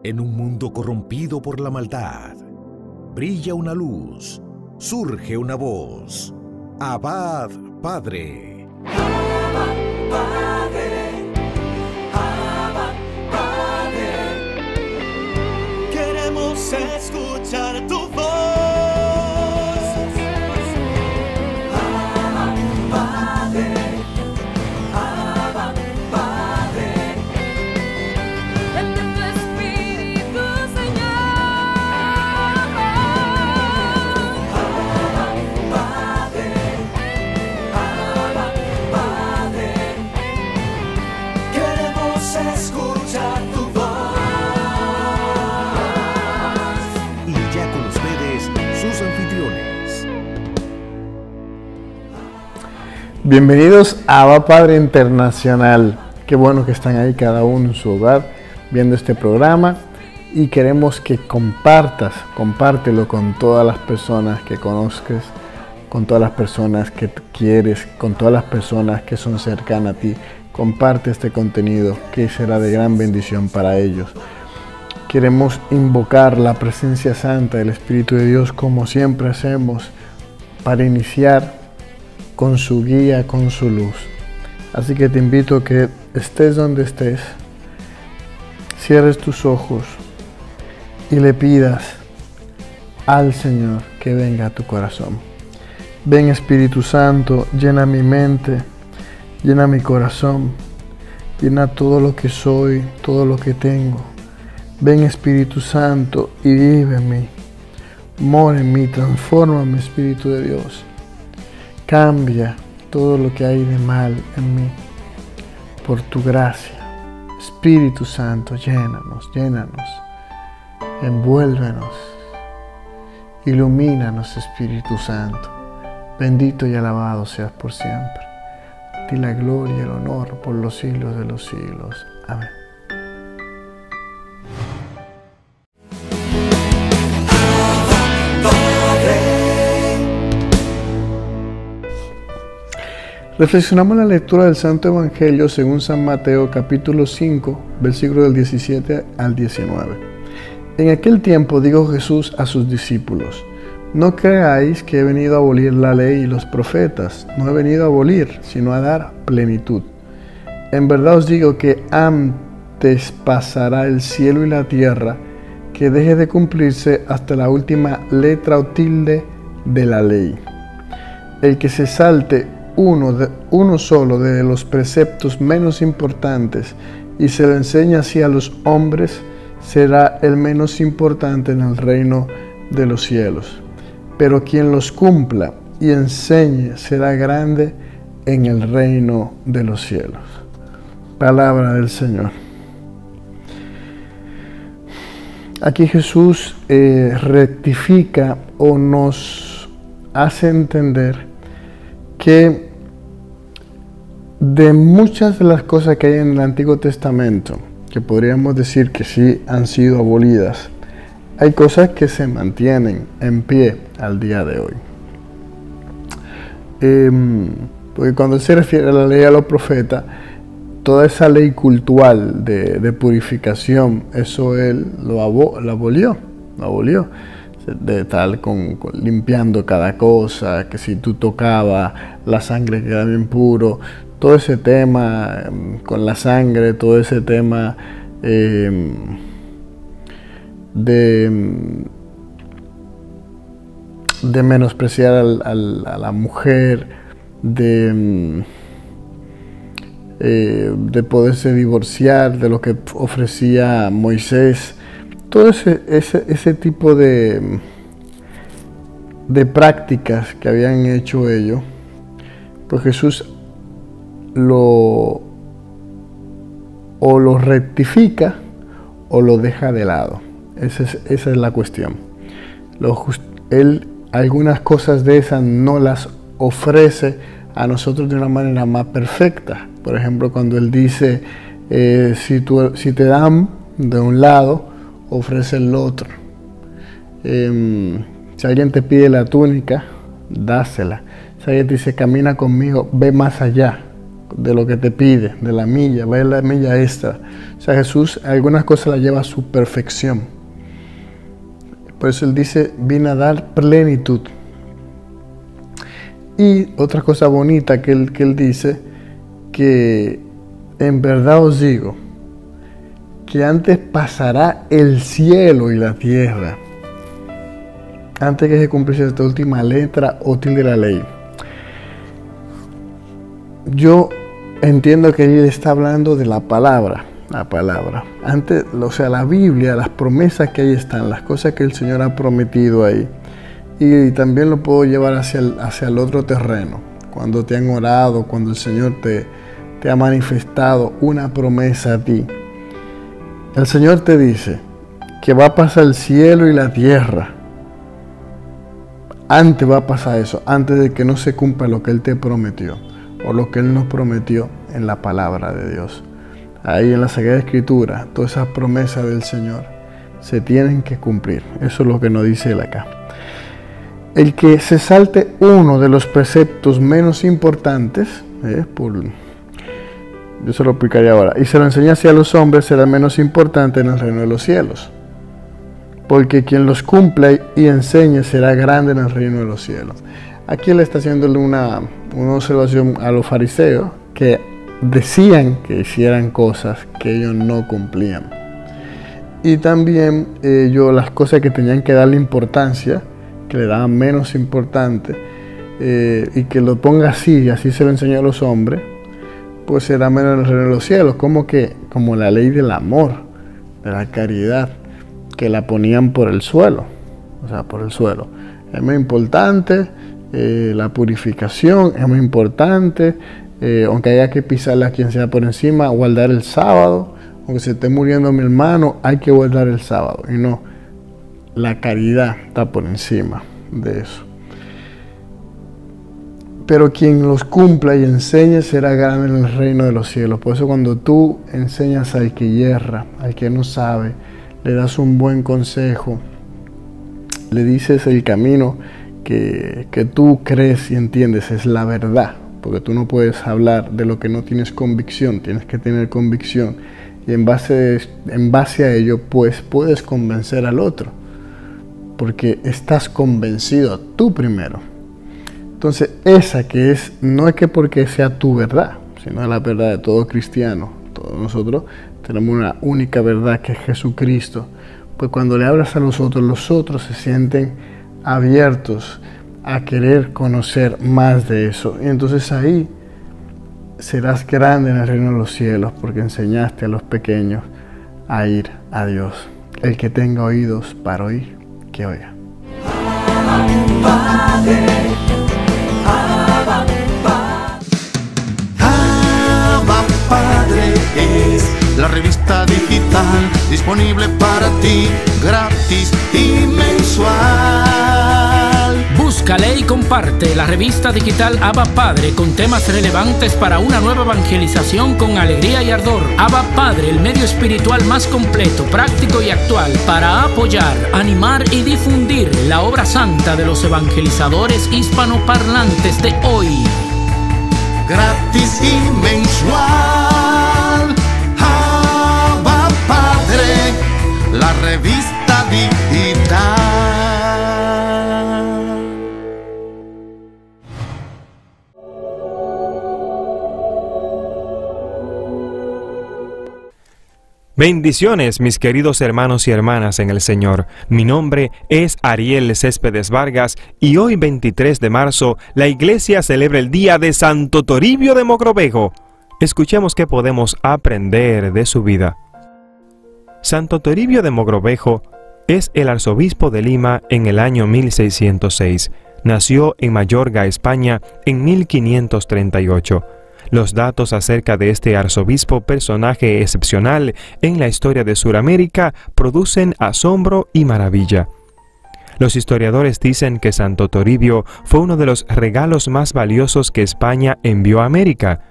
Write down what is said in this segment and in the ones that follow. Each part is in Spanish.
En un mundo corrompido por la maldad, brilla una luz, surge una voz. Abad Padre. Abba, Padre. Abba, Padre. Queremos escuchar tu voz. Abba, Padre. Abba, Padre. Vente tu Espíritu, Señor. Abba, Padre. Abba, Padre. Queremos escuchar tu voz. Y ya con ustedes, sus anfitriones. Bienvenidos a Abba Padre Internacional. Qué bueno que están ahí cada uno en su hogar viendo este programa y queremos que compártelo con todas las personas que conozcas, con todas las personas que quieres, con todas las personas que son cercanas a ti. Comparte este contenido que será de gran bendición para ellos. Queremos invocar la presencia santa del Espíritu de Dios como siempre hacemos para iniciar con su guía, con su luz. Así que te invito a que estés donde estés, cierres tus ojos y le pidas al Señor que venga a tu corazón. Ven Espíritu Santo, llena mi mente, llena mi corazón, llena todo lo que soy, todo lo que tengo. Ven Espíritu Santo y vive en mí, mora en mí, transfórmame Espíritu de Dios. Cambia todo lo que hay de mal en mí por tu gracia. Espíritu Santo, llénanos, envuélvenos, ilumínanos Espíritu Santo. Bendito y alabado seas por siempre. A ti la gloria y el honor por los siglos de los siglos. Amén. Reflexionamos la lectura del Santo Evangelio según San Mateo, capítulo 5, versículos del 17 al 19. En aquel tiempo dijo Jesús a sus discípulos: no creáis que he venido a abolir la ley y los profetas. No he venido a abolir, sino a dar plenitud. En verdad os digo que antes pasará el cielo y la tierra que deje de cumplirse hasta la última letra o tilde de la ley. El que se salte uno solo de los preceptos menos importantes y se lo enseña así a los hombres, será el menos importante en el reino de los cielos. Pero quien los cumpla y enseñe será grande en el reino de los cielos. Palabra del Señor. Aquí Jesús rectifica o nos hace entender que de muchas de las cosas que hay en el Antiguo Testamento, que podríamos decir que sí han sido abolidas, hay cosas que se mantienen en pie al día de hoy. Porque cuando él se refiere a la ley y a los profetas, toda esa ley cultural de purificación, eso él lo abolió. De tal con limpiando cada cosa, que si tú tocabas la sangre quedaba impuro, todo ese tema con la sangre, todo ese tema de menospreciar a la mujer, de poderse divorciar, de lo que ofrecía Moisés. Todo ese tipo de prácticas que habían hecho ellos, pues Jesús lo rectifica o lo deja de lado. Esa es la cuestión. Él algunas cosas de esas no las ofrece a nosotros de una manera más perfecta. Por ejemplo, cuando él dice, si te dan de un lado, ofrece el otro. Si alguien te pide la túnica, dásela. Si alguien te dice camina conmigo, ve más allá de lo que te pide, de la milla, ve la milla extra. O sea, Jesús algunas cosas las lleva a su perfección. Por eso Él dice, vine a dar plenitud. Y otra cosa bonita que él dice, que en verdad os digo, que antes pasará el cielo y la tierra, antes que se cumpliese esta última letra o tilde de la ley. Yo entiendo que él está hablando de la palabra. Antes, o sea, la Biblia, las promesas que ahí están, las cosas que el Señor ha prometido ahí. Y también lo puedo llevar hacia el otro terreno. Cuando te han orado, cuando el Señor te ha manifestado una promesa a ti. El Señor te dice que va a pasar el cielo y la tierra. Antes va a pasar eso, antes de que no se cumpla lo que Él te prometió o lo que Él nos prometió en la palabra de Dios. Ahí en la Sagrada Escritura, todas esas promesas del Señor se tienen que cumplir. Eso es lo que nos dice Él acá. El que se salte uno de los preceptos menos importantes, yo se lo explicaré ahora, y se lo enseñase a los hombres, será menos importante en el reino de los cielos. Porque quien los cumpla y enseñe será grande en el reino de los cielos. Aquí Él está haciéndole una observación a los fariseos que decían que hicieran cosas que ellos no cumplían. Y también las cosas que tenían que darle importancia, que le daban menos importante, y que lo ponga así, y así se lo enseñó a los hombres, pues será menos en el reino de los cielos. Como la ley del amor, de la caridad, que la ponían por el suelo. O sea, por el suelo. Es muy importante la purificación, es muy importante, aunque haya que pisarle a quien sea por encima, guardar el sábado. Aunque se esté muriendo mi hermano, hay que guardar el sábado. Y no, la caridad está por encima de eso. Pero quien los cumpla y enseñe será grande en el reino de los cielos. Por eso cuando tú enseñas al que yerra, al que no sabe, le das un buen consejo, le dices el camino que tú crees y entiendes es la verdad. Porque tú no puedes hablar de lo que no tienes convicción, tienes que tener convicción. Y en base a ello, pues puedes convencer al otro. Porque estás convencido tú primero. Entonces, esa que es, no es que porque sea tu verdad, sino es la verdad de todo cristiano. Todos nosotros tenemos una única verdad que es Jesucristo. Pues cuando le hablas a los otros se sienten abiertos a querer conocer más de eso. Y entonces ahí serás grande en el reino de los cielos, porque enseñaste a los pequeños a ir a Dios. El que tenga oídos para oír, que oiga. Padre, Abba Padre es la revista digital disponible para ti, gratis y mensual. Búscale y comparte la revista digital Abba Padre con temas relevantes para una nueva evangelización con alegría y ardor. Abba Padre, el medio espiritual más completo, práctico y actual para apoyar, animar y difundir la obra santa de los evangelizadores hispanoparlantes de hoy. Gratis y mensual. Abba Padre, la revista digital. Bendiciones, mis queridos hermanos y hermanas en el Señor. Mi nombre es Ariel Céspedes Vargas y hoy 23 de marzo la Iglesia celebra el día de Santo Toribio de Mogrovejo. Escuchemos qué podemos aprender de su vida. Santo Toribio de Mogrovejo es el arzobispo de Lima en el año 1606. Nació en Mayorga, España, en 1538. Los datos acerca de este arzobispo, personaje excepcional en la historia de Sudamérica, producen asombro y maravilla. Los historiadores dicen que Santo Toribio fue uno de los regalos más valiosos que España envió a América.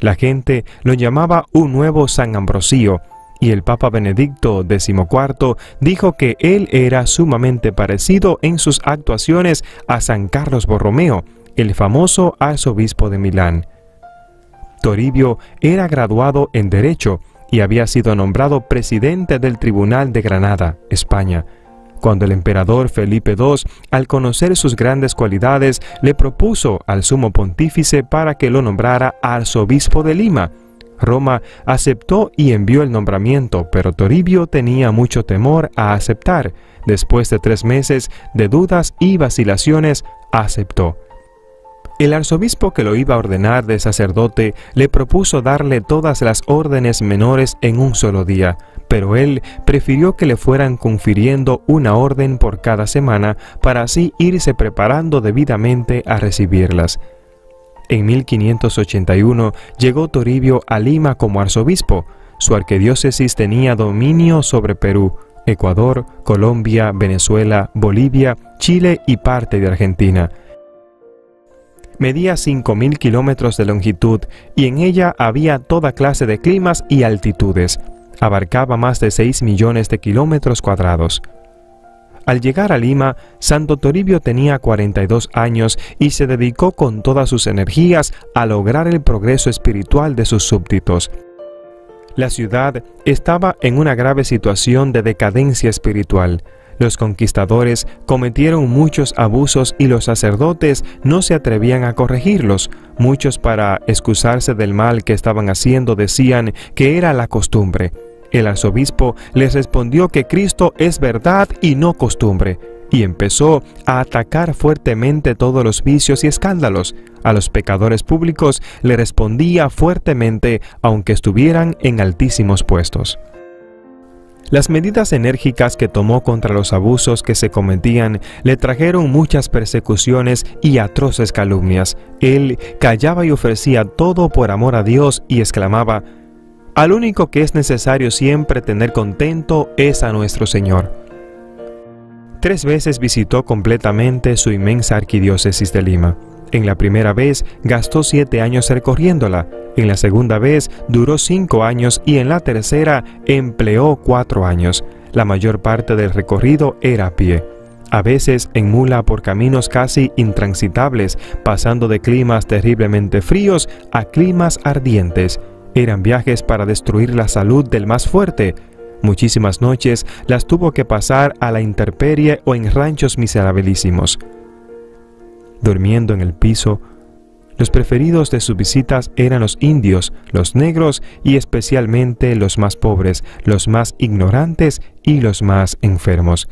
La gente lo llamaba un nuevo San Ambrosio, y el Papa Benedicto XIV dijo que él era sumamente parecido en sus actuaciones a San Carlos Borromeo, el famoso arzobispo de Milán. Toribio era graduado en Derecho y había sido nombrado presidente del Tribunal de Granada, España. Cuando el emperador Felipe II, al conocer sus grandes cualidades, le propuso al sumo pontífice para que lo nombrara arzobispo de Lima. Roma aceptó y envió el nombramiento, pero Toribio tenía mucho temor a aceptar. Después de 3 meses de dudas y vacilaciones, aceptó. El arzobispo que lo iba a ordenar de sacerdote le propuso darle todas las órdenes menores en un solo día, pero él prefirió que le fueran confiriendo una orden por cada semana para así irse preparando debidamente a recibirlas. En 1581 llegó Toribio a Lima como arzobispo. Su arquidiócesis tenía dominio sobre Perú, Ecuador, Colombia, Venezuela, Bolivia, Chile y parte de Argentina. Medía 5.000 kilómetros de longitud y en ella había toda clase de climas y altitudes. Abarcaba más de 6 millones de kilómetros cuadrados. Al llegar a Lima, Santo Toribio tenía 42 años y se dedicó con todas sus energías a lograr el progreso espiritual de sus súbditos. La ciudad estaba en una grave situación de decadencia espiritual. Los conquistadores cometieron muchos abusos y los sacerdotes no se atrevían a corregirlos. Muchos, para excusarse del mal que estaban haciendo, decían que era la costumbre. El arzobispo les respondió que Cristo es verdad y no costumbre, y empezó a atacar fuertemente todos los vicios y escándalos. A los pecadores públicos le respondía fuertemente, aunque estuvieran en altísimos puestos. Las medidas enérgicas que tomó contra los abusos que se cometían le trajeron muchas persecuciones y atroces calumnias. Él callaba y ofrecía todo por amor a Dios y exclamaba: «Al único que es necesario siempre tener contento es a nuestro Señor». 3 veces visitó completamente su inmensa arquidiócesis de Lima. En la primera vez gastó 7 años recorriéndola, en la segunda vez duró 5 años y en la tercera empleó 4 años. La mayor parte del recorrido era a pie, a veces en mula por caminos casi intransitables, pasando de climas terriblemente fríos a climas ardientes. Eran viajes para destruir la salud del más fuerte. Muchísimas noches las tuvo que pasar a la intemperie o en ranchos miserabilísimos. Durmiendo en el piso, los preferidos de sus visitas eran los indios, los negros y especialmente los más pobres, los más ignorantes y los más enfermos.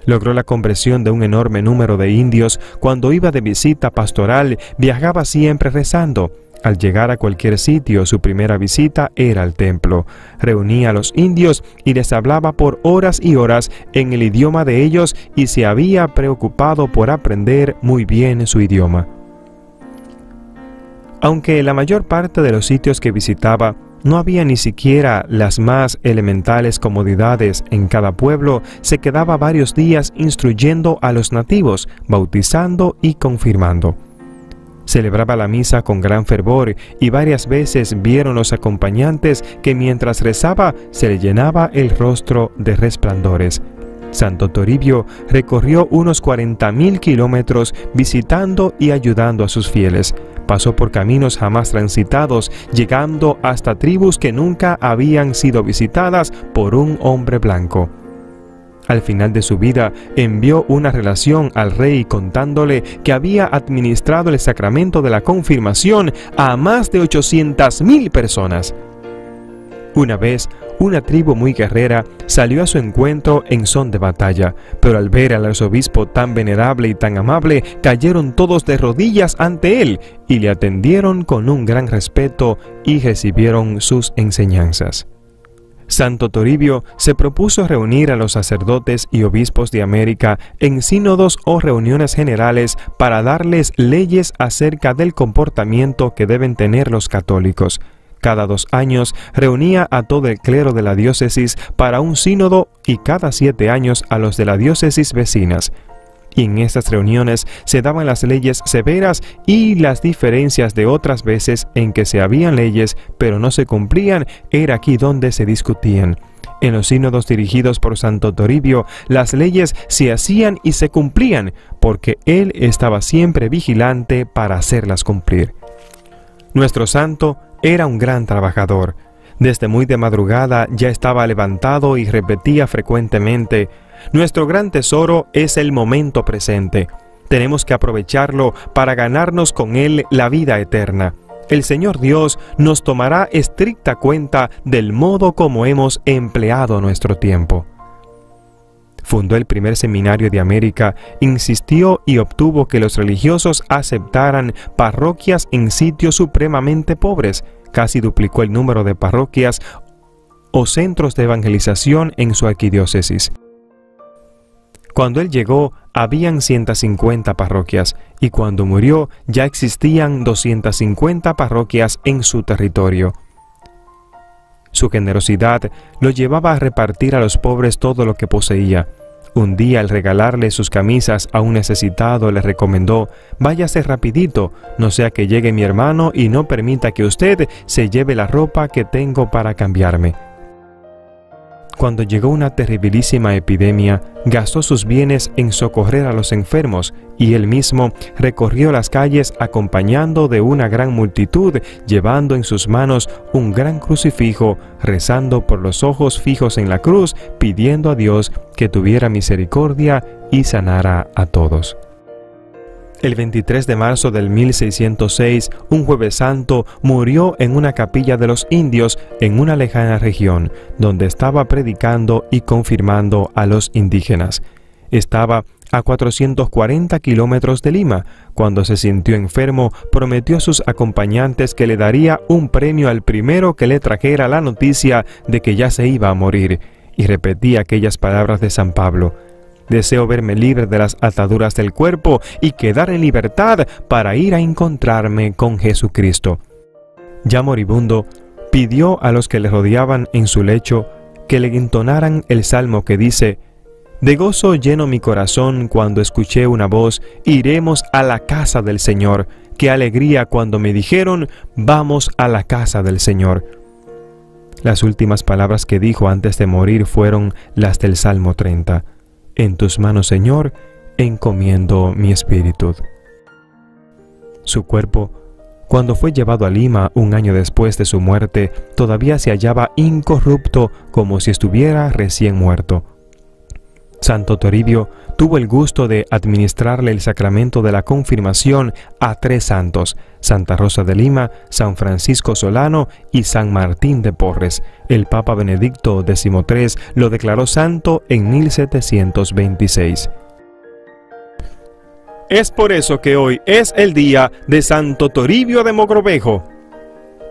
Logró la conversión de un enorme número de indios. Cuando iba de visita pastoral, viajaba siempre rezando. Al llegar a cualquier sitio, su primera visita era al templo. Reunía a los indios y les hablaba por horas y horas en el idioma de ellos y se había preocupado por aprender muy bien su idioma. Aunque la mayor parte de los sitios que visitaba no había ni siquiera las más elementales comodidades en cada pueblo, se quedaba varios días instruyendo a los nativos, bautizando y confirmando. Celebraba la misa con gran fervor y varias veces vieron los acompañantes que mientras rezaba se le llenaba el rostro de resplandores. Santo Toribio recorrió unos 40.000 kilómetros visitando y ayudando a sus fieles. Pasó por caminos jamás transitados, llegando hasta tribus que nunca habían sido visitadas por un hombre blanco. Al final de su vida envió una relación al rey contándole que había administrado el sacramento de la confirmación a más de 800.000 personas. Una vez, una tribu muy guerrera salió a su encuentro en son de batalla, pero al ver al arzobispo tan venerable y tan amable, cayeron todos de rodillas ante él y le atendieron con un gran respeto y recibieron sus enseñanzas. Santo Toribio se propuso reunir a los sacerdotes y obispos de América en sínodos o reuniones generales para darles leyes acerca del comportamiento que deben tener los católicos. Cada 2 años reunía a todo el clero de la diócesis para un sínodo y cada 7 años a los de la diócesis vecinas. Y en estas reuniones se daban las leyes severas y las diferencias de otras veces en que se habían leyes pero no se cumplían, era aquí donde se discutían. En los sínodos dirigidos por Santo Toribio, las leyes se hacían y se cumplían, porque él estaba siempre vigilante para hacerlas cumplir. Nuestro santo era un gran trabajador. Desde muy de madrugada ya estaba levantado y repetía frecuentemente: nuestro gran tesoro es el momento presente. Tenemos que aprovecharlo para ganarnos con él la vida eterna. El Señor Dios nos tomará estricta cuenta del modo como hemos empleado nuestro tiempo. Fundó el primer seminario de América, insistió y obtuvo que los religiosos aceptaran parroquias en sitios supremamente pobres. Casi duplicó el número de parroquias o centros de evangelización en su arquidiócesis. Cuando él llegó, habían 150 parroquias, y cuando murió ya existían 250 parroquias en su territorio. Su generosidad lo llevaba a repartir a los pobres todo lo que poseía. Un día, al regalarle sus camisas a un necesitado, le recomendó: váyase rapidito, no sea que llegue mi hermano y no permita que usted se lleve la ropa que tengo para cambiarme. Cuando llegó una terribilísima epidemia, gastó sus bienes en socorrer a los enfermos, y él mismo recorrió las calles acompañado de una gran multitud, llevando en sus manos un gran crucifijo, rezando por los ojos fijos en la cruz, pidiendo a Dios que tuviera misericordia y sanara a todos. El 23 de marzo del 1606, un jueves santo, murió en una capilla de los indios en una lejana región, donde estaba predicando y confirmando a los indígenas. Estaba a 440 kilómetros de Lima. Cuando se sintió enfermo, prometió a sus acompañantes que le daría un premio al primero que le trajera la noticia de que ya se iba a morir, y repetía aquellas palabras de San Pablo: deseo verme libre de las ataduras del cuerpo y quedar en libertad para ir a encontrarme con Jesucristo. Ya moribundo, pidió a los que le rodeaban en su lecho que le entonaran el salmo que dice: de gozo lleno mi corazón cuando escuché una voz: iremos a la casa del Señor. Qué alegría cuando me dijeron: vamos a la casa del Señor. Las últimas palabras que dijo antes de morir fueron las del Salmo 30. En tus manos, Señor, encomiendo mi espíritu. Su cuerpo, cuando fue llevado a Lima un año después de su muerte, todavía se hallaba incorrupto, como si estuviera recién muerto. Santo Toribio tuvo el gusto de administrarle el sacramento de la confirmación a 3 santos: Santa Rosa de Lima, San Francisco Solano y San Martín de Porres. El Papa Benedicto XIII lo declaró santo en 1726. Es por eso que hoy es el día de Santo Toribio de Mogrovejo.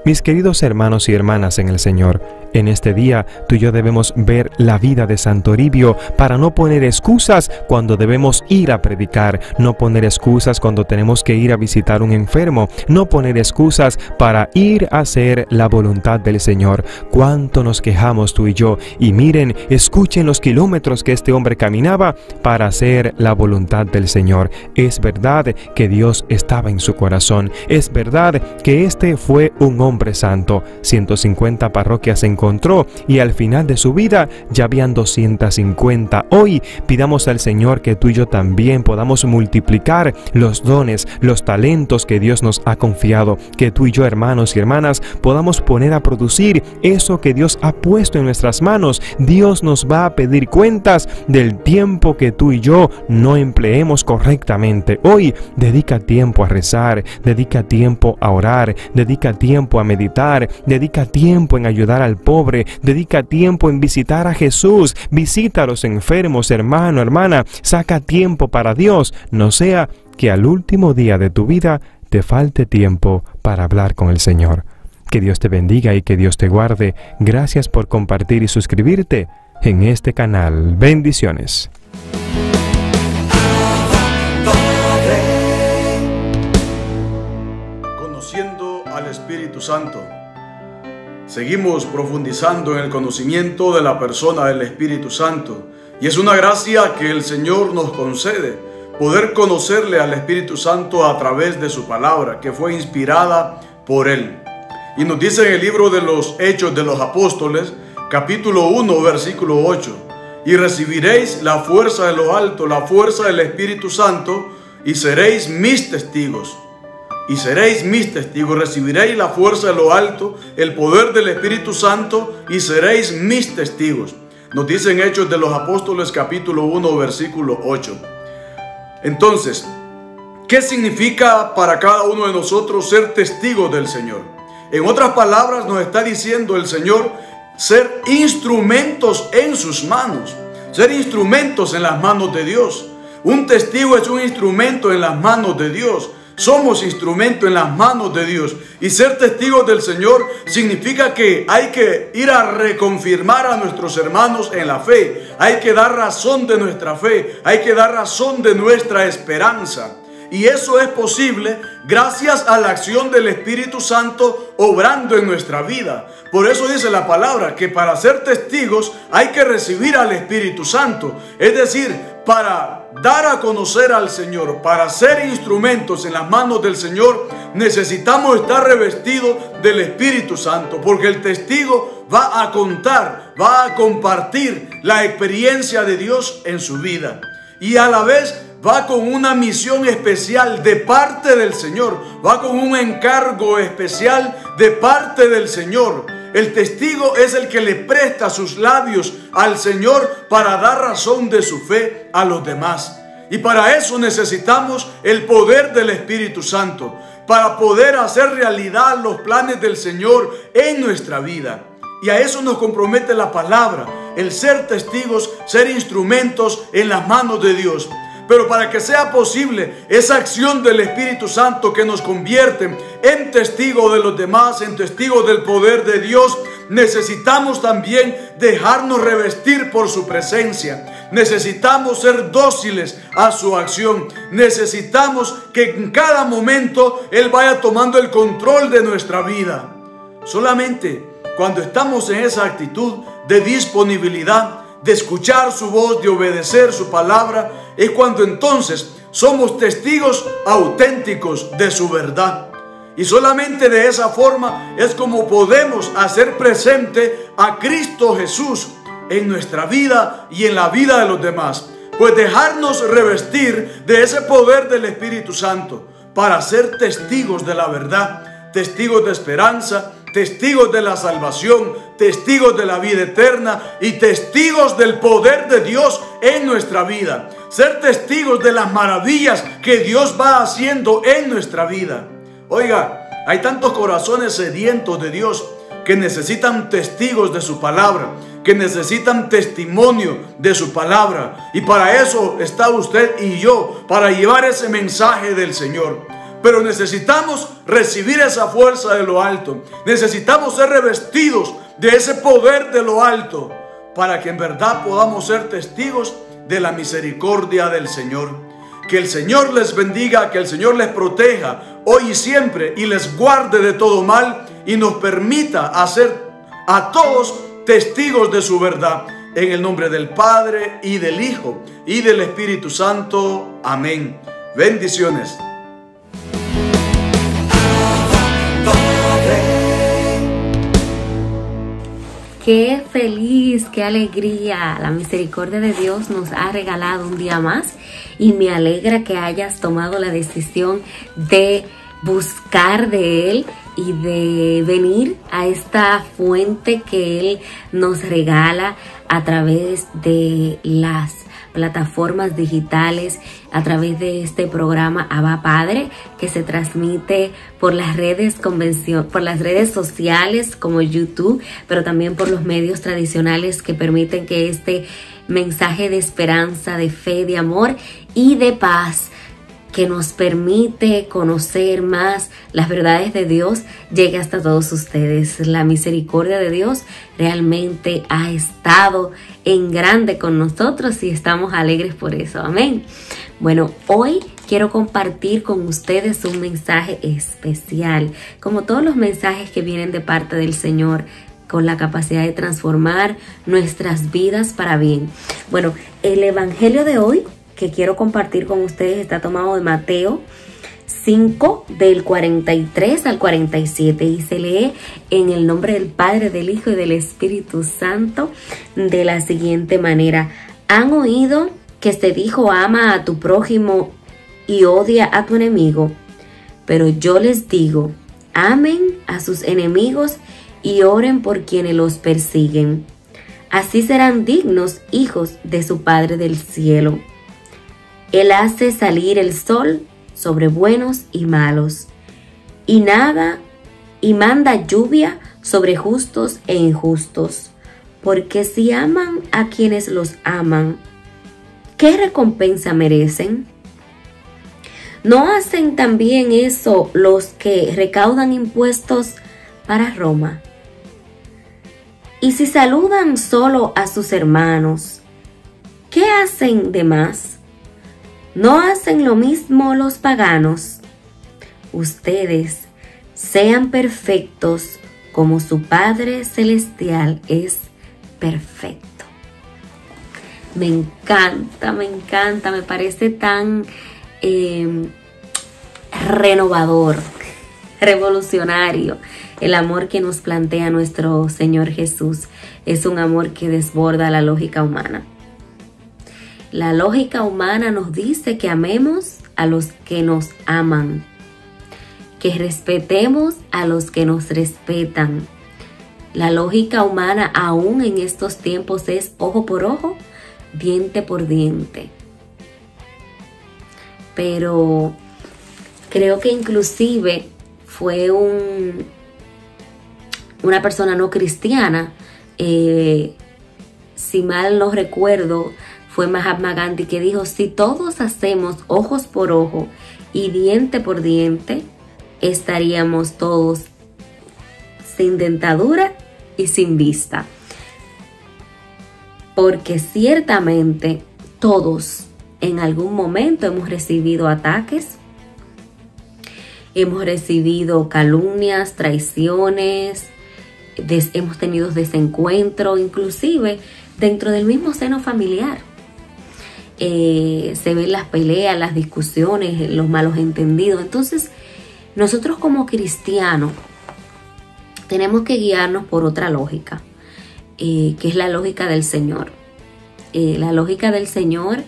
Mis queridos hermanos y hermanas en el Señor, en este día tú y yo debemos ver la vida de San Toribio para no poner excusas cuando debemos ir a predicar, no poner excusas cuando tenemos que ir a visitar un enfermo, no poner excusas para ir a hacer la voluntad del Señor. Cuánto nos quejamos tú y yo, y miren, escuchen los kilómetros que este hombre caminaba para hacer la voluntad del Señor. Es verdad que Dios estaba en su corazón, es verdad que este fue un hombre santo. 150 parroquias encontró y al final de su vida ya habían 250. Hoy pidamos al Señor que tú y yo también podamos multiplicar los dones, los talentos que Dios nos ha confiado, que tú y yo, hermanos y hermanas, podamos poner a producir eso que Dios ha puesto en nuestras manos. Dios nos va a pedir cuentas del tiempo que tú y yo no empleemos correctamente. Hoy dedica tiempo a rezar, dedica tiempo a orar, dedica tiempo a meditar, dedica tiempo en ayudar al pobre, dedica tiempo en visitar a Jesús, visita a los enfermos, hermano, hermana, saca tiempo para Dios, no sea que al último día de tu vida te falte tiempo para hablar con el Señor. Que Dios te bendiga y que Dios te guarde. Gracias por compartir y suscribirte en este canal. Bendiciones. Conociendo al Espíritu Santo. Seguimos profundizando en el conocimiento de la persona del Espíritu Santo, y es una gracia que el Señor nos concede, poder conocerle al Espíritu Santo a través de su palabra, que fue inspirada por Él. Y nos dice en el libro de los Hechos de los Apóstoles, capítulo 1, versículo 8, y recibiréis la fuerza de lo alto, la fuerza del Espíritu Santo, y seréis mis testigos. y seréis mis testigos. Recibiréis la fuerza de lo alto, el poder del Espíritu Santo y seréis mis testigos. Nos dice en Hechos de los Apóstoles capítulo 1 versículo 8. Entonces, ¿qué significa para cada uno de nosotros ser testigos del Señor? En otras palabras, nos está diciendo el Señor ser instrumentos en sus manos, ser instrumentos en las manos de Dios. Un testigo es un instrumento en las manos de Dios. Somos instrumento en las manos de Dios. Y ser testigos del Señor significa que hay que ir a reconfirmar a nuestros hermanos en la fe. Hay que dar razón de nuestra fe. Hay que dar razón de nuestra esperanza. Y eso es posible gracias a la acción del Espíritu Santo obrando en nuestra vida. Por eso dice la palabra que para ser testigos hay que recibir al Espíritu Santo. Es decir, para dar a conocer al Señor, para ser instrumentos en las manos del Señor, necesitamos estar revestidos del Espíritu Santo. Porque el testigo va a contar, va a compartir la experiencia de Dios en su vida. Y a la vez va con una misión especial de parte del Señor. Va con un encargo especial de parte del Señor. El testigo es el que le presta sus labios al Señor para dar razón de su fe a los demás. Y para eso necesitamos el poder del Espíritu Santo, para poder hacer realidad los planes del Señor en nuestra vida. Y a eso nos compromete la palabra, el ser testigos, ser instrumentos en las manos de Dios. Pero para que sea posible esa acción del Espíritu Santo que nos convierte en testigos de los demás, en testigos del poder de Dios, necesitamos también dejarnos revestir por su presencia. Necesitamos ser dóciles a su acción. Necesitamos que en cada momento Él vaya tomando el control de nuestra vida. Solamente cuando estamos en esa actitud de disponibilidad, de escuchar su voz, de obedecer su palabra, es cuando entonces somos testigos auténticos de su verdad. Y solamente de esa forma es como podemos hacer presente a Cristo Jesús en nuestra vida y en la vida de los demás. Pues dejarnos revestir de ese poder del Espíritu Santo para ser testigos de la verdad, testigos de esperanza, testigos de la salvación, testigos de la vida eterna y testigos del poder de Dios en nuestra vida. Ser testigos de las maravillas que Dios va haciendo en nuestra vida. Oiga, hay tantos corazones sedientos de Dios que necesitan testigos de su palabra, que necesitan testimonio de su palabra. Y para eso está usted y yo, para llevar ese mensaje del Señor. Pero necesitamos recibir esa fuerza de lo alto. Necesitamos ser revestidos de ese poder de lo alto para que en verdad podamos ser testigos de la misericordia del Señor. Que el Señor les bendiga, que el Señor les proteja hoy y siempre y les guarde de todo mal y nos permita hacer a todos testigos de su verdad. En el nombre del Padre y del Hijo y del Espíritu Santo. Amén. Bendiciones. Qué feliz, qué alegría. La misericordia de Dios nos ha regalado un día más y me alegra que hayas tomado la decisión de buscar de Él y de venir a esta fuente que Él nos regala a través de las plataformas digitales, a través de este programa Abba Padre, que se transmite por las redes por las redes sociales como YouTube, pero también por los medios tradicionales que permiten que este mensaje de esperanza, de fe, de amor y de paz que nos permite conocer más las verdades de Dios llegue hasta todos ustedes. La misericordia de Dios realmente ha estado en grande con nosotros y estamos alegres por eso. Amén. Bueno, hoy quiero compartir con ustedes un mensaje especial, como todos los mensajes que vienen de parte del Señor, con la capacidad de transformar nuestras vidas para bien. Bueno, el evangelio de hoy que quiero compartir con ustedes está tomado de Mateo 5 del 43 al 47 y se lee en el nombre del Padre, del Hijo y del Espíritu Santo de la siguiente manera. ¿Han oído que se dijo ama a tu prójimo y odia a tu enemigo? Pero yo les digo, amen a sus enemigos y oren por quienes los persiguen. Así serán dignos hijos de su Padre del cielo. Él hace salir el sol sobre buenos y malos, y manda lluvia sobre justos e injustos. Porque si aman a quienes los aman, ¿qué recompensa merecen? ¿No hacen también eso los que recaudan impuestos para Roma? Y si saludan solo a sus hermanos, ¿qué hacen de más? ¿No hacen lo mismo los paganos? Ustedes sean perfectos como su Padre Celestial es perfecto. Me encanta, me parece tan renovador, revolucionario. El amor que nos plantea nuestro Señor Jesús es un amor que desborda la lógica humana. La lógica humana nos dice que amemos a los que nos aman, que respetemos a los que nos respetan. La lógica humana aún en estos tiempos es ojo por ojo, diente por diente. Pero creo que inclusive fue una persona no cristiana, si mal no recuerdo, fue Mahatma Gandhi, que dijo: si todos hacemos ojos por ojo y diente por diente, estaríamos todos sin dentadura y sin vista. Porque ciertamente todos en algún momento hemos recibido ataques, hemos recibido calumnias, traiciones, hemos tenido desencuentros, inclusive dentro del mismo seno familiar. Se ven las peleas, las discusiones, los malos entendidos. Entonces, nosotros como cristianos tenemos que guiarnos por otra lógica, que es la lógica del Señor. La lógica del Señor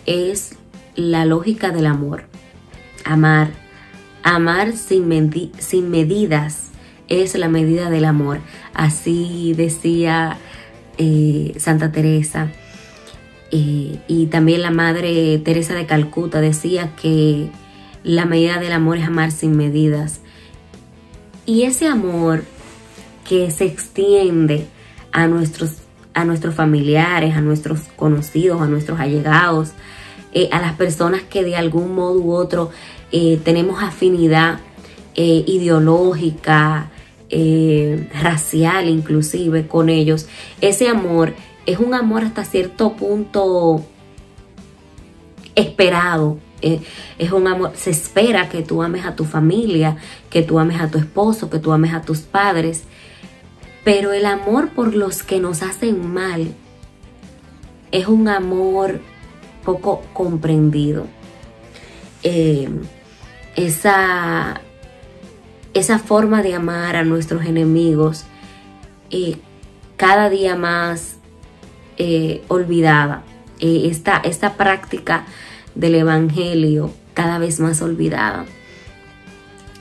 es la lógica del amor. Amar sin medidas es la medida del amor. Así decía Santa Teresa. Y también la Madre Teresa de Calcuta decía que la medida del amor es amar sin medidas. Y ese amor que se extiende a nuestros familiares, a nuestros conocidos, a nuestros allegados, a las personas que de algún modo u otro tenemos afinidad ideológica, racial inclusive con ellos. Ese amor es un amor hasta cierto punto esperado. Es un amor, se espera que tú ames a tu familia, que tú ames a tu esposo, que tú ames a tus padres. Pero el amor por los que nos hacen mal es un amor poco comprendido. Esa forma de amar a nuestros enemigos cada día más olvidada. Esta práctica del evangelio cada vez más olvidada.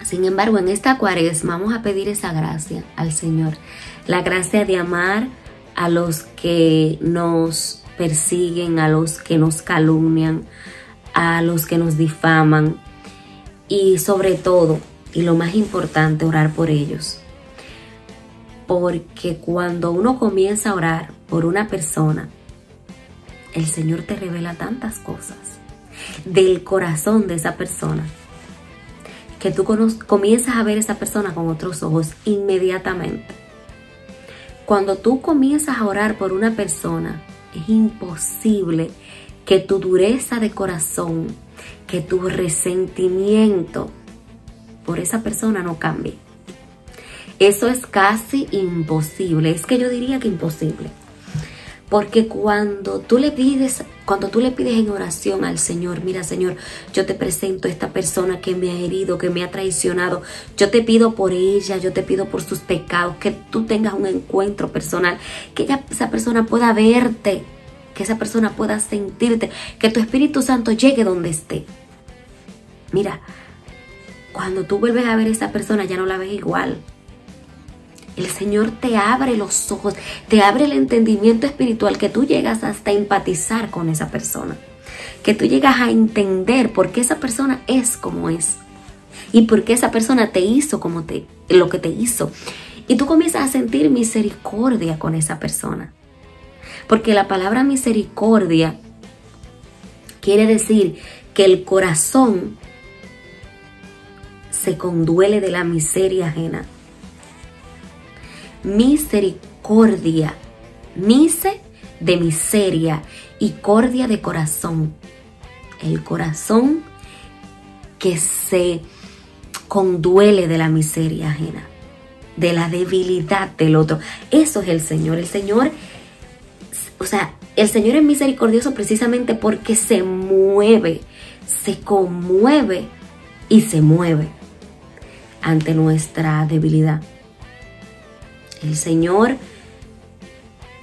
Sin embargo, en esta Cuaresma vamos a pedir esa gracia al Señor, la gracia de amar a los que nos persiguen, a los que nos calumnian, a los que nos difaman, y sobre todo, y lo más importante, orar por ellos. Porque cuando uno comienza a orar por una persona, el Señor te revela tantas cosas del corazón de esa persona, que tú comienzas a ver a esa persona con otros ojos inmediatamente. Cuando tú comienzas a orar por una persona, es imposible que tu dureza de corazón, que tu resentimiento por esa persona no cambie. Eso es casi imposible, es que yo diría que imposible. Porque cuando tú le pides en oración al Señor: mira, Señor, yo te presento a esta persona que me ha herido, que me ha traicionado, yo te pido por ella, yo te pido por sus pecados, que tú tengas un encuentro personal, que esa persona pueda verte, que esa persona pueda sentirte, que tu Espíritu Santo llegue donde esté. Mira, cuando tú vuelves a ver a esa persona ya no la ves igual. El Señor te abre los ojos, te abre el entendimiento espiritual, que tú llegas hasta empatizar con esa persona, que tú llegas a entender por qué esa persona es como es y por qué esa persona te hizo lo que te hizo. Y tú comienzas a sentir misericordia con esa persona, porque la palabra misericordia quiere decir que el corazón se conduele de la miseria ajena. Misericordia, mise de miseria y cordia de corazón. El corazón que se conduele de la miseria ajena, de la debilidad del otro. Eso es el Señor. El Señor, o sea, el Señor es misericordioso precisamente porque se mueve, se conmueve y se mueve ante nuestra debilidad. El Señor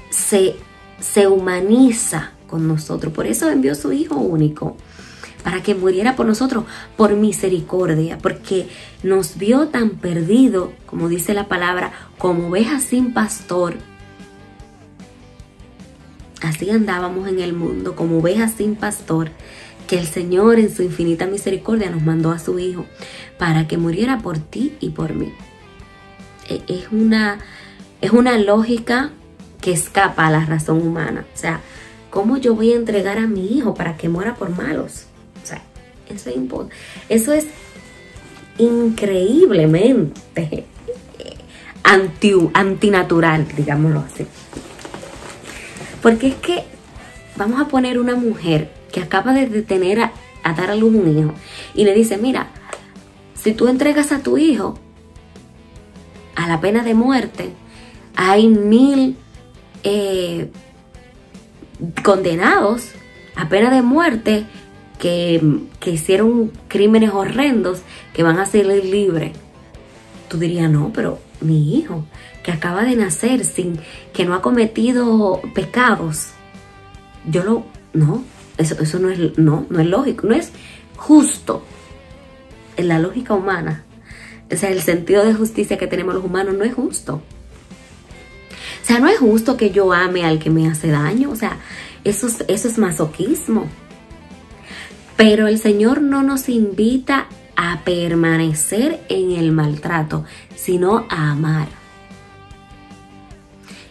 se humaniza con nosotros. Por eso envió su Hijo único, para que muriera por nosotros, por misericordia, porque nos vio tan perdidos, como dice la palabra, como ovejas sin pastor. Así andábamos en el mundo, como ovejas sin pastor, que el Señor en su infinita misericordia nos mandó a su Hijo para que muriera por ti y por mí. Es una lógica que escapa a la razón humana. O sea, ¿cómo yo voy a entregar a mi hijo para que muera por malos? O sea, eso es increíblemente antinatural, digámoslo así. Porque es que vamos a poner una mujer que acaba de tener a dar a luz un hijo y le dice, mira, si tú entregas a tu hijo a la pena de muerte, hay 1000 condenados a pena de muerte que hicieron crímenes horrendos que van a salir libres. Tú dirías, no, pero mi hijo que acaba de nacer que no ha cometido pecados, no, eso no es lógico, no es justo. En la lógica humana, o sea, el sentido de justicia que tenemos los humanos no es justo. O sea, no es justo que yo ame al que me hace daño. O sea, eso es masoquismo. Pero el Señor no nos invita a permanecer en el maltrato, sino a amar.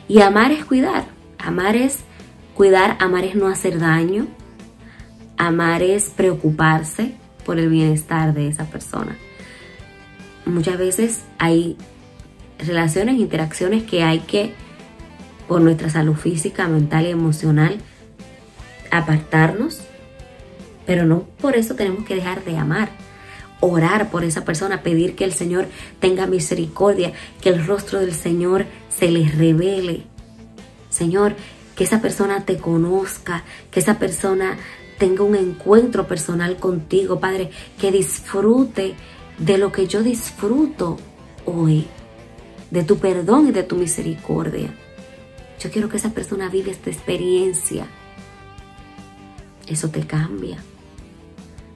Y amar es cuidar. Amar es cuidar, amar es no hacer daño. Amar es preocuparse por el bienestar de esa persona. Muchas veces hay relaciones, interacciones que hay que, por nuestra salud física, mental y emocional, apartarnos, pero no por eso tenemos que dejar de amar. Orar por esa persona, pedir que el Señor tenga misericordia, que el rostro del Señor se les revele. Señor, que esa persona te conozca, que esa persona tenga un encuentro personal contigo, Padre, que disfrute de lo que yo disfruto hoy, de tu perdón y de tu misericordia. Yo quiero que esa persona viva esta experiencia. Eso te cambia.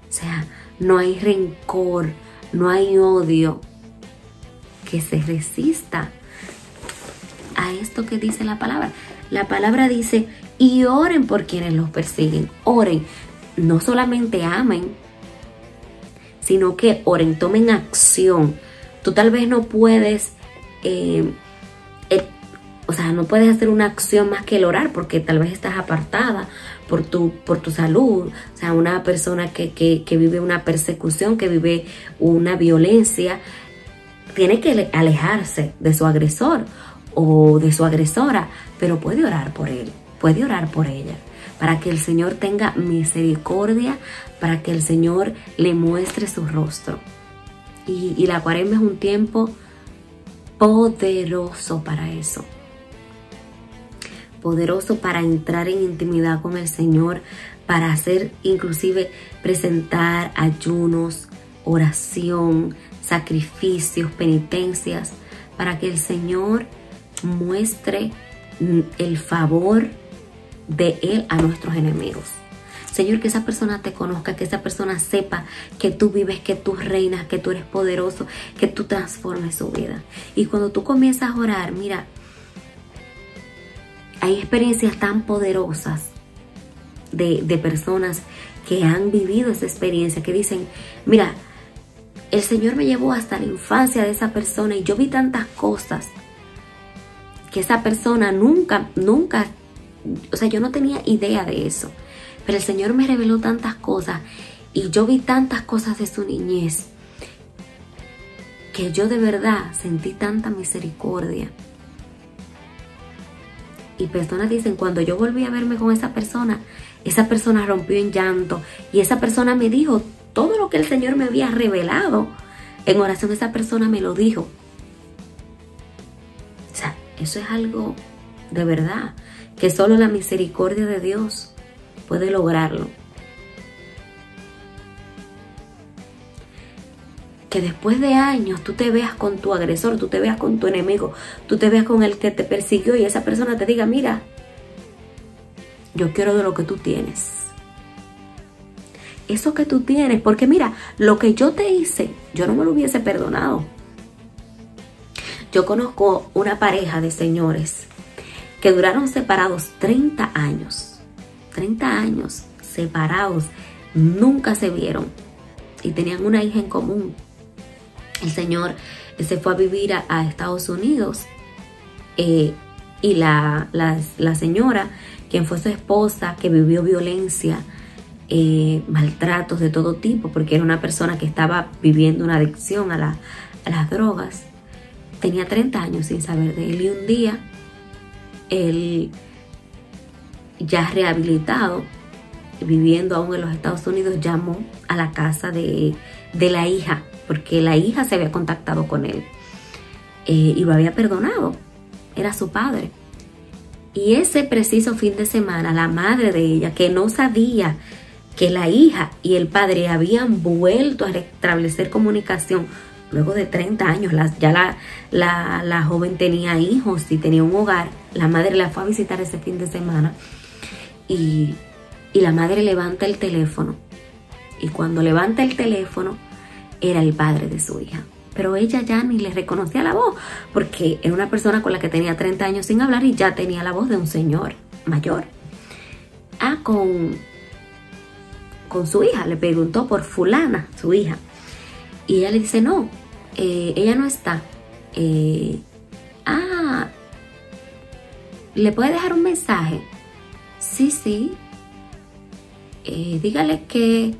O sea, no hay rencor, no hay odio que se resista a esto que dice la palabra. La palabra dice, y oren por quienes los persiguen. Oren, no solamente amen, sino que oren, tomen acción. Tú tal vez no puedes, no puedes hacer una acción más que el orar, porque tal vez estás apartada por tu salud. O sea, una persona que vive una persecución, que vive una violencia, tiene que alejarse de su agresor o de su agresora, pero puede orar por él, puede orar por ella, para que el Señor tenga misericordia, para que el Señor le muestre su rostro. Y la Cuaresma es un tiempo poderoso para eso. Poderoso para entrar en intimidad con el Señor, para hacer, inclusive presentar ayunos, oración, sacrificios, penitencias, para que el Señor muestre el favor de Él a nuestros enemigos. O Señor, que esa persona te conozca, que esa persona sepa que tú vives, que tú reinas, que tú eres poderoso, que tú transformes su vida. Y cuando tú comienzas a orar, mira, hay experiencias tan poderosas de personas que han vivido esa experiencia, que dicen, mira, el Señor me llevó hasta la infancia de esa persona y yo vi tantas cosas que esa persona nunca, o sea, yo no tenía idea de eso. Pero el Señor me reveló tantas cosas y yo vi tantas cosas de su niñez que yo de verdad sentí tanta misericordia. Y personas dicen, cuando yo volví a verme con esa persona rompió en llanto y esa persona me dijo todo lo que el Señor me había revelado. En oración esa persona me lo dijo. O sea, eso es algo de verdad que solo la misericordia de Dios puede lograrlo. Que después de años tú te veas con tu agresor, tú te veas con tu enemigo, tú te veas con el que te persiguió y esa persona te diga, mira, yo quiero de lo que tú tienes. Eso que tú tienes, porque mira, lo que yo te hice, yo no me lo hubiese perdonado. Yo conozco una pareja de señores que duraron separados 30 años. 30 años separados, nunca se vieron y tenían una hija en común. El señor se fue a vivir a Estados Unidos y la señora, quien fue su esposa, que vivió violencia, maltratos de todo tipo, porque era una persona que estaba viviendo una adicción a las drogas, tenía 30 años sin saber de él y un día él, ya rehabilitado, viviendo aún en los Estados Unidos, llamó a la casa de la hija, porque la hija se había contactado con él y lo había perdonado, era su padre. Y ese preciso fin de semana, la madre de ella, que no sabía que la hija y el padre habían vuelto a restablecer comunicación luego de 30 años, la joven tenía hijos y tenía un hogar, la madre la fue a visitar ese fin de semana y la madre levanta el teléfono y cuando levanta el teléfono era el padre de su hija. Pero ella ya ni le reconocía la voz porque era una persona con la que tenía 30 años sin hablar y ya tenía la voz de un señor mayor. Con su hija, le preguntó por fulana, su hija. Y ella le dice, no, ella no está. ¿Le puede dejar un mensaje? Sí. Dígale que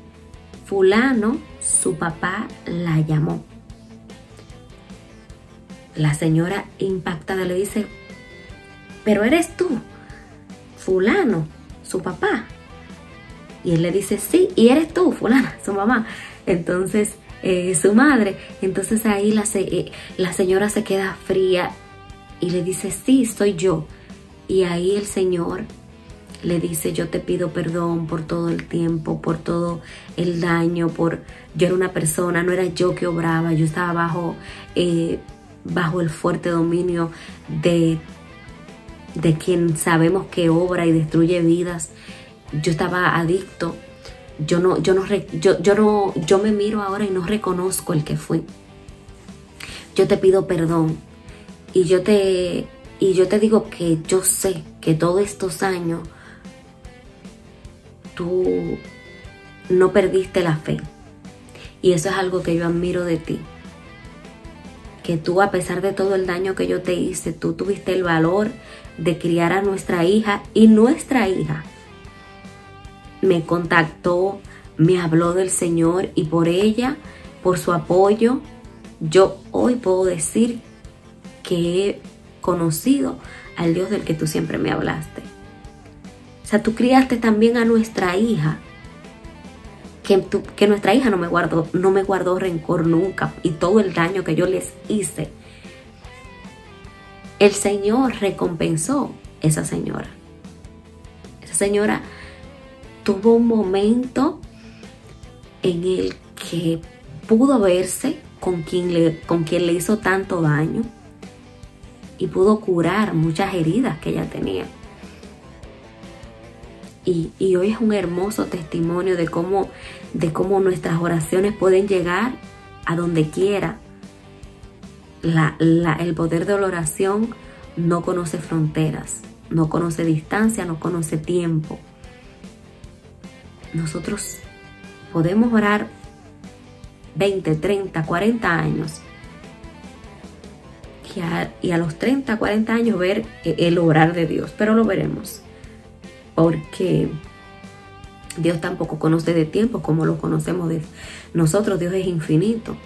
fulano, su papá, la llamó. La señora impactada le dice, pero eres tú, fulano, su papá. Y él le dice, sí, y eres tú, fulana, su mamá. Entonces, su madre. Entonces ahí la señora se queda fría y le dice, sí, soy yo. Y ahí el Señor le dice, yo te pido perdón por todo el tiempo, por todo el daño, yo era una persona, no era yo que obraba, yo estaba bajo el fuerte dominio de quien sabemos que obra y destruye vidas. Yo estaba adicto. Yo me miro ahora y no reconozco el que fui. Yo te pido perdón y yo te digo que yo sé que todos estos años tú no perdiste la fe y eso es algo que yo admiro de ti, que tú, a pesar de todo el daño que yo te hice, tú tuviste el valor de criar a nuestra hija y nuestra hija me contactó, me habló del Señor y por ella, por su apoyo, yo hoy puedo decir que he conocido al Dios del que tú siempre me hablaste. O sea, tú criaste también a nuestra hija, que nuestra hija no me guardó rencor nunca y todo el daño que yo les hice. El Señor recompensó a esa señora. Esa señora tuvo un momento en el que pudo verse con quien le hizo tanto daño y pudo curar muchas heridas que ella tenía. Y hoy es un hermoso testimonio de cómo nuestras oraciones pueden llegar a donde quiera. El poder de la oración no conoce fronteras, no conoce distancia, no conoce tiempo. Nosotros podemos orar 20, 30, 40 años y a los 30, 40 años ver el obrar de Dios, pero lo veremos, porque Dios tampoco conoce de tiempo como lo conocemos de nosotros. Dios es infinito,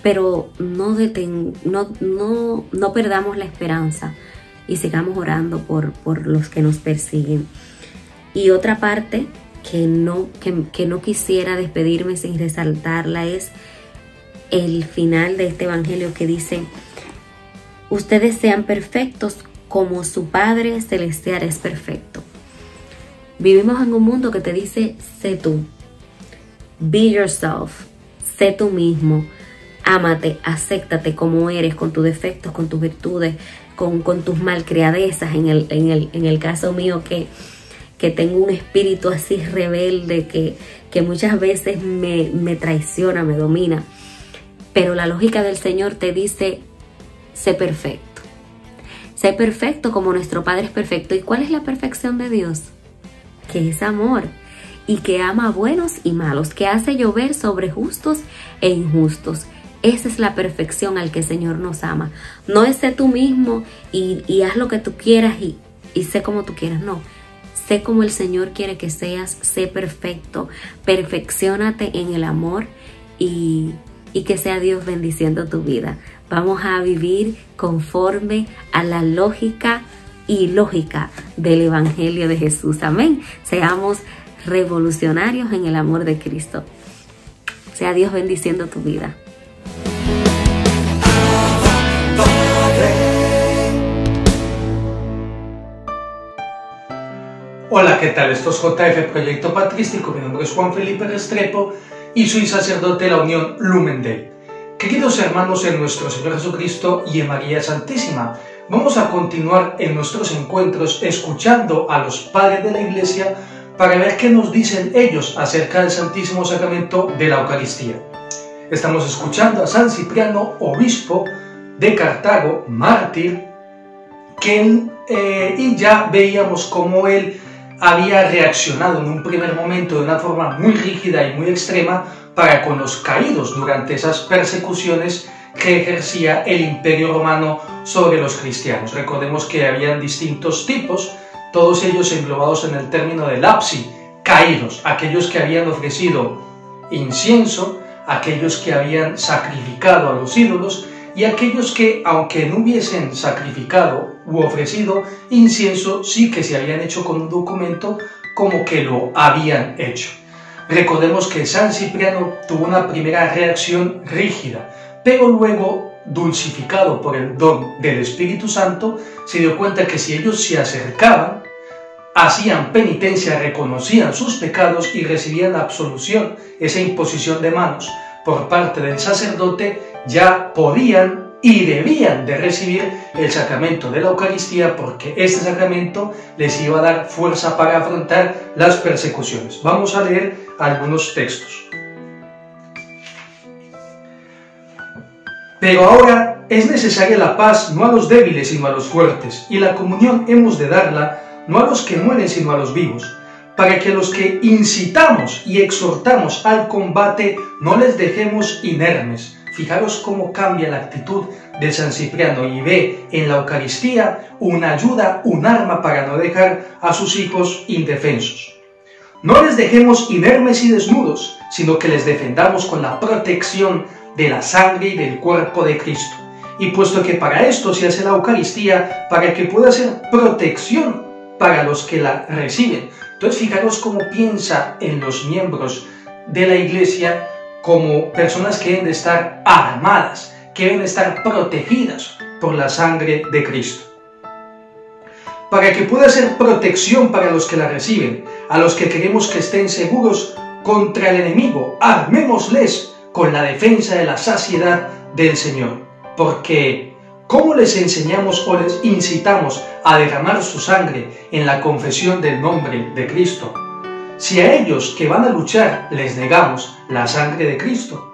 pero no perdamos la esperanza y sigamos orando por los que nos persiguen. Y otra parte que no quisiera despedirme sin resaltarla es el final de este evangelio, que dice: ustedes sean perfectos como su Padre Celestial es perfecto. Vivimos en un mundo que te dice: sé tú, be yourself, sé tú mismo, ámate, acéptate como eres, con tus defectos, con tus virtudes, con tus malcriadezas. En el caso mío, que tengo un espíritu así rebelde que muchas veces me traiciona, me domina. Pero la lógica del Señor te dice: sé perfecto. Sé perfecto como nuestro Padre es perfecto. ¿Y cuál es la perfección de Dios? Que es amor y que ama a buenos y malos, que hace llover sobre justos e injustos. Esa es la perfección al que el Señor nos ama. No es sé tú mismo y haz lo que tú quieras y sé como tú quieras. No, sé como el Señor quiere que seas. Sé perfecto, perfecciónate en el amor y que sea Dios bendiciendo tu vida. Vamos a vivir conforme a la lógica y lógica del Evangelio de Jesús. Amén. Seamos revolucionarios en el amor de Cristo. Sea Dios bendiciendo tu vida. Hola, ¿qué tal? Esto es JF Proyecto Patrístico. Mi nombre es Juan Felipe Restrepo y soy sacerdote de la Unión Lumen Dei. Queridos hermanos en nuestro Señor Jesucristo y en María Santísima, vamos a continuar en nuestros encuentros escuchando a los padres de la Iglesia para ver qué nos dicen ellos acerca del Santísimo Sacramento de la Eucaristía. Estamos escuchando a San Cipriano, obispo de Cartago, mártir, y ya veíamos cómo él había reaccionado en un primer momento de una forma muy rígida y muy extrema para con los caídos durante esas persecuciones que ejercía el Imperio Romano sobre los cristianos. Recordemos que habían distintos tipos, todos ellos englobados en el término de lapsi, caídos, aquellos que habían ofrecido incienso, aquellos que habían sacrificado a los ídolos y aquellos que, aunque no hubiesen sacrificado u ofrecido incienso, sí que se habían hecho con un documento como que lo habían hecho. Recordemos que San Cipriano tuvo una primera reacción rígida, pero luego, dulcificado por el don del Espíritu Santo, se dio cuenta que si ellos se acercaban, hacían penitencia, reconocían sus pecados y recibían la absolución, esa imposición de manos por parte del sacerdote, ya podían y debían de recibir el sacramento de la Eucaristía, porque este sacramento les iba a dar fuerza para afrontar las persecuciones. Vamos a leer algunos textos. Pero ahora es necesaria la paz no a los débiles sino a los fuertes, y la comunión hemos de darla no a los que mueren sino a los vivos, para que los que incitamos y exhortamos al combate no les dejemos inermes. Fijaros cómo cambia la actitud de San Cipriano y ve en la Eucaristía una ayuda, un arma para no dejar a sus hijos indefensos. No les dejemos inermes y desnudos, sino que les defendamos con la protección de la sangre y del cuerpo de Cristo. Y puesto que para esto se hace la Eucaristía, para que pueda ser protección para los que la reciben. Entonces fijaros cómo piensa en los miembros de la Iglesia como personas que deben de estar armadas, que deben de estar protegidas por la sangre de Cristo. Para que pueda ser protección para los que la reciben, a los que queremos que estén seguros contra el enemigo, armémosles con la defensa de la saciedad del Señor. Porque ¿Cómo les enseñamos o les incitamos a derramar su sangre en la confesión del nombre de Cristo? Si a ellos que van a luchar les negamos la sangre de Cristo.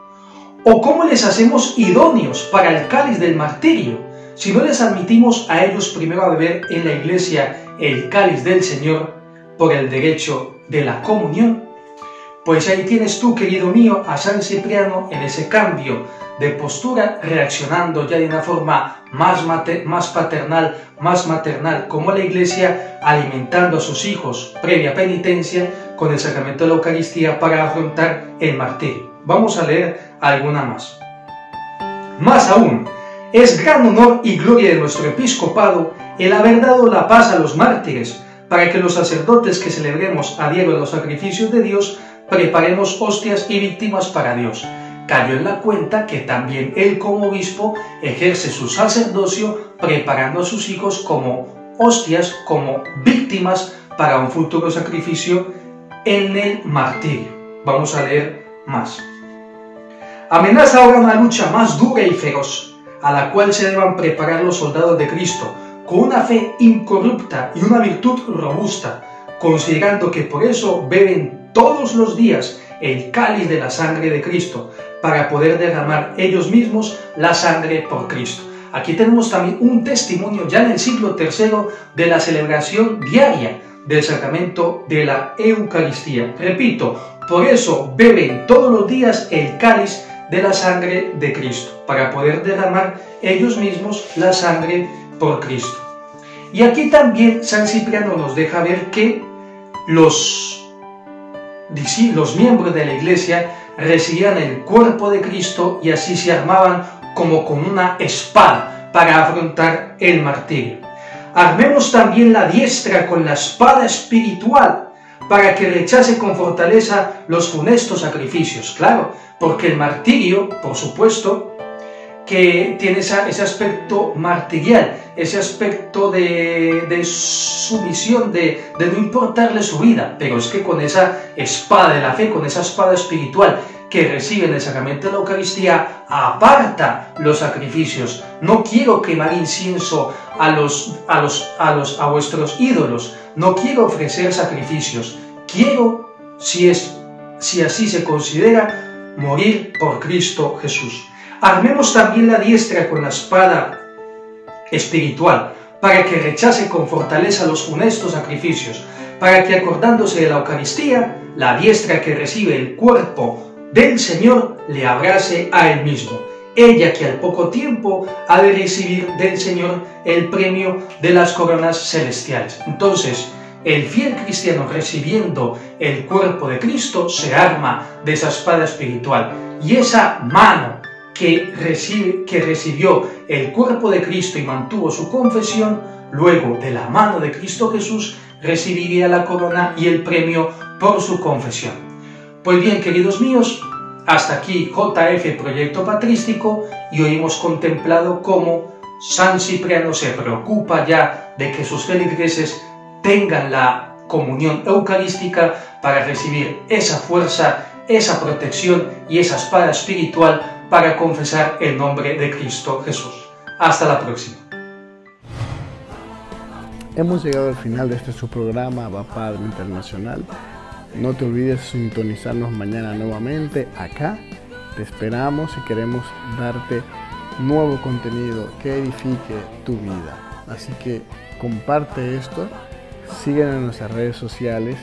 ¿O cómo les hacemos idóneos para el cáliz del martirio si no les admitimos a ellos primero a beber en la iglesia el cáliz del Señor por el derecho de la comunión? Pues ahí tienes tú, querido mío, a San Cipriano en ese cambio de postura, reaccionando ya de una forma más paternal, más maternal, como la Iglesia, alimentando a sus hijos previa penitencia con el sacramento de la Eucaristía para afrontar el martirio. Vamos a leer alguna más. Más aún, es gran honor y gloria de nuestro episcopado el haber dado la paz a los mártires, para que los sacerdotes que celebremos a diario los sacrificios de Dios preparemos hostias y víctimas para Dios. Cayó en la cuenta que también él como obispo ejerce su sacerdocio preparando a sus hijos como hostias, como víctimas para un futuro sacrificio en el martirio. Vamos a leer más. Amenaza ahora una lucha más dura y feroz, a la cual se deban preparar los soldados de Cristo, con una fe incorrupta y una virtud robusta, considerando que por eso beben todos los días el cáliz de la sangre de Cristo, para poder derramar ellos mismos la sangre por Cristo. Aquí tenemos también un testimonio ya en el siglo III de la celebración diaria del sacramento de la Eucaristía. Repito, por eso beben todos los días el cáliz de la sangre de Cristo, para poder derramar ellos mismos la sangre por Cristo. Y aquí también San Cipriano nos deja ver que los miembros de la Iglesia recibían el cuerpo de Cristo y así se armaban como con una espada para afrontar el martirio. Armemos también la diestra con la espada espiritual para que rechace con fortaleza los funestos sacrificios. Claro, porque el martirio, por supuesto, que tiene ese aspecto martirial, ese aspecto de sumisión, de no importarle su vida, pero es que con esa espada de la fe, con esa espada espiritual que recibe en el sacramento de la Eucaristía, aparta los sacrificios. No quiero quemar incienso a vuestros ídolos, no quiero ofrecer sacrificios, quiero, si así se considera, morir por Cristo Jesús. Armemos también la diestra con la espada espiritual, para que rechace con fortaleza los funestos sacrificios, para que acordándose de la Eucaristía, la diestra que recibe el cuerpo del Señor le abrace a Él mismo, ella que al poco tiempo ha de recibir del Señor el premio de las coronas celestiales. Entonces, el fiel cristiano recibiendo el cuerpo de Cristo se arma de esa espada espiritual, y esa mano que recibió el cuerpo de Cristo y mantuvo su confesión, luego de la mano de Cristo Jesús recibiría la corona y el premio por su confesión. Pues bien, queridos míos, hasta aquí JF Proyecto Patrístico, y hoy hemos contemplado cómo San Cipriano se preocupa ya de que sus feligreses tengan la comunión eucarística para recibir esa fuerza, esa protección y esa espada espiritual para confesar el nombre de Cristo Jesús. Hasta la próxima. Hemos llegado al final de su programa Abba Padre Internacional. No te olvides sintonizarnos mañana nuevamente acá. Te esperamos y queremos darte nuevo contenido que edifique tu vida. Así que comparte esto, síguenos en nuestras redes sociales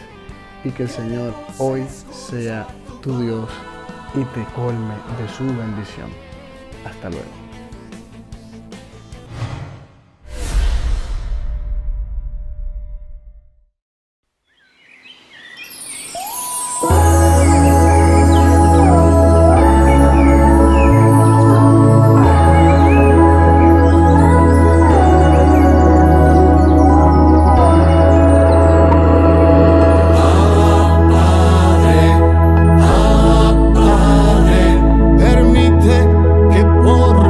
y que el Señor hoy sea tu Dios y te colme de su bendición. Hasta luego. Permite que por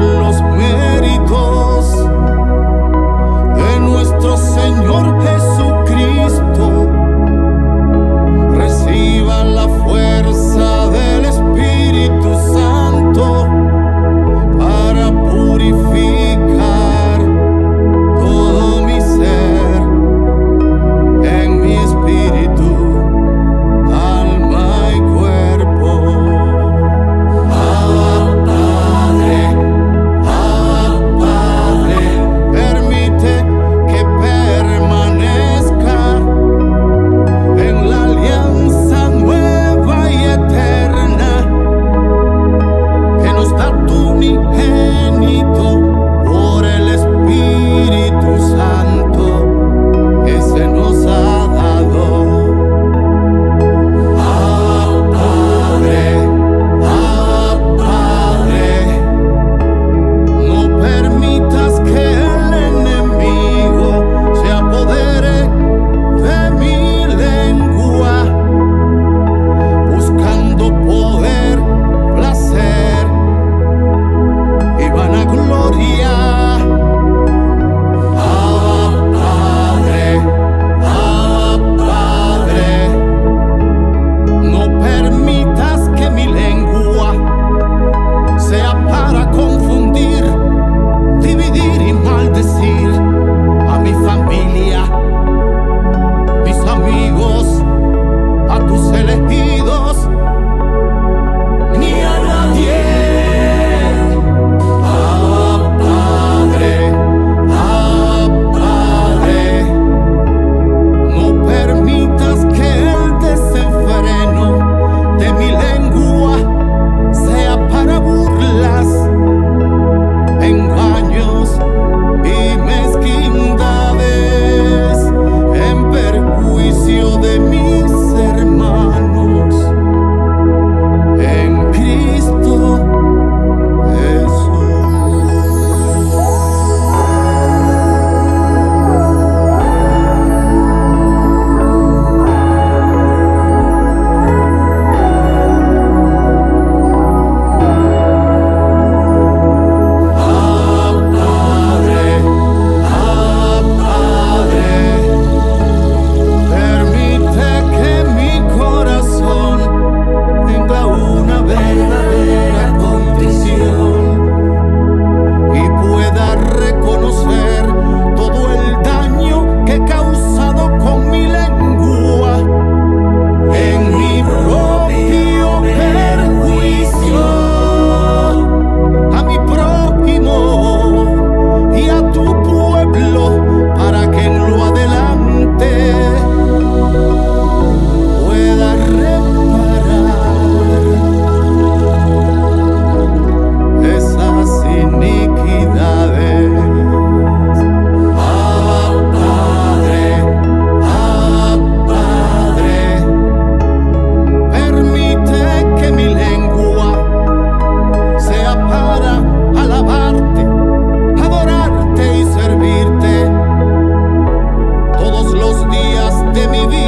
con mi lengua en mi propio perjuicio a mi prójimo y a tu pueblo, para que en lo adelante pueda reparar esas iniquidades. De mi vida.